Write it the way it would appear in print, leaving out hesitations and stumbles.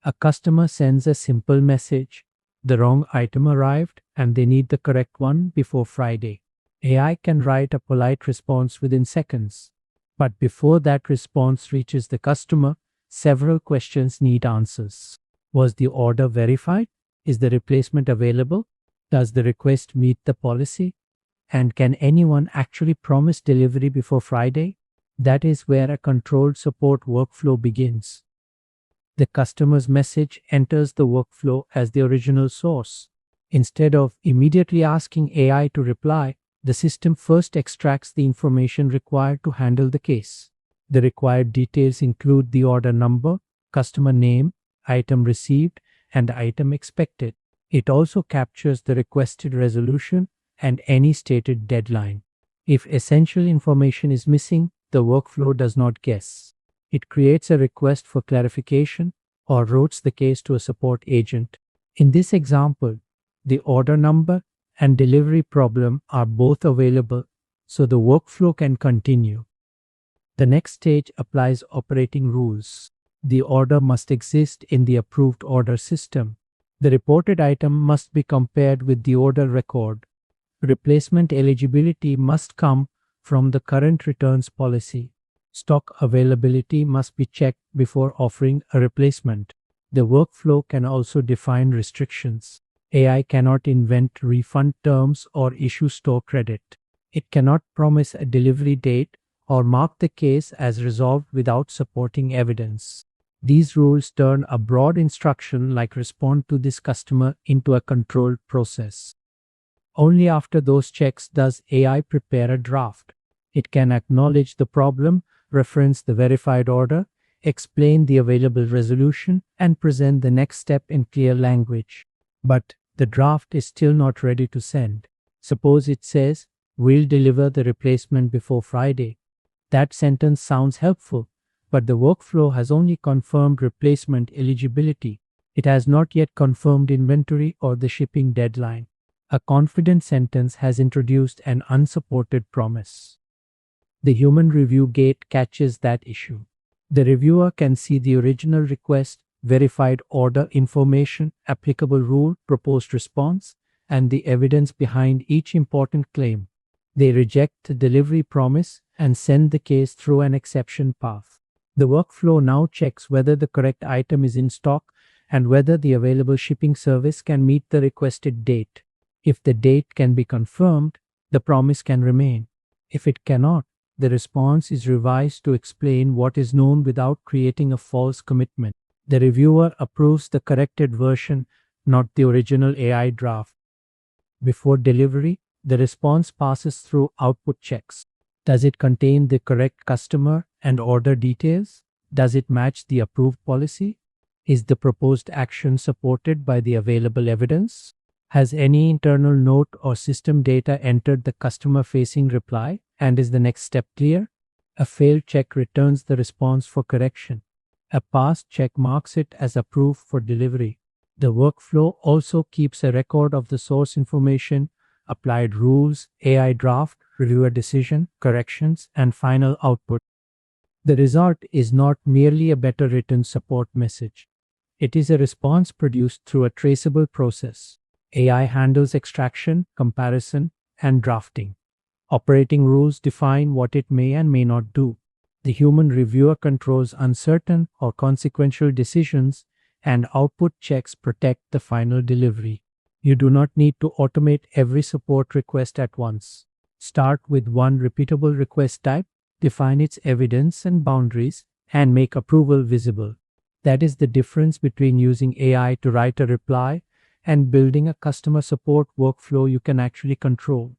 A customer sends a simple message. The wrong item arrived and they need the correct one before Friday. AI can write a polite response within seconds. But before that response reaches the customer, several questions need answers. Was the order verified? Is the replacement available? Does the request meet the policy? And can anyone actually promise delivery before Friday? That is where a controlled support workflow begins. The customer's message enters the workflow as the original source. Instead of immediately asking AI to reply, the system first extracts the information required to handle the case. The required details include the order number, customer name, item received, and item expected. It also captures the requested resolution and any stated deadline. If essential information is missing, the workflow does not guess. It creates a request for clarification or routes the case to a support agent. In this example, the order number and delivery problem are both available, so the workflow can continue. The next stage applies operating rules. The order must exist in the approved order system. The reported item must be compared with the order record. Replacement eligibility must come from the current returns policy. Stock availability must be checked before offering a replacement. The workflow can also define restrictions. AI cannot invent refund terms or issue store credit. It cannot promise a delivery date or mark the case as resolved without supporting evidence. These rules turn a broad instruction like respond to this customer into a controlled process. Only after those checks does AI prepare a draft. It can acknowledge the problem, reference the verified order, explain the available resolution, and present the next step in clear language. But the draft is still not ready to send. Suppose it says, "We'll deliver the replacement before Friday." That sentence sounds helpful, but the workflow has only confirmed replacement eligibility. It has not yet confirmed inventory or the shipping deadline. A confident sentence has introduced an unsupported promise. The human review gate catches that issue. The reviewer can see the original request, verified order information, applicable rule, proposed response, and the evidence behind each important claim. They reject the delivery promise and send the case through an exception path. The workflow now checks whether the correct item is in stock and whether the available shipping service can meet the requested date. If the date can be confirmed, the promise can remain. If it cannot, the response is revised to explain what is known without creating a false commitment. The reviewer approves the corrected version, not the original AI draft. Before delivery, the response passes through output checks. Does it contain the correct customer and order details? Does it match the approved policy? Is the proposed action supported by the available evidence? Has any internal note or system data entered the customer-facing reply, and is the next step clear? A failed check returns the response for correction. A passed check marks it as approved for delivery. The workflow also keeps a record of the source information, applied rules, AI draft, reviewer decision, corrections, and final output. The result is not merely a better written support message. It is a response produced through a traceable process. AI handles extraction, comparison, and drafting. Operating rules define what it may and may not do. The human reviewer controls uncertain or consequential decisions, and output checks protect the final delivery. You do not need to automate every support request at once. Start with one repeatable request type, define its evidence and boundaries, and make approval visible. That is the difference between using AI to write a reply and building a customer support workflow you can actually control.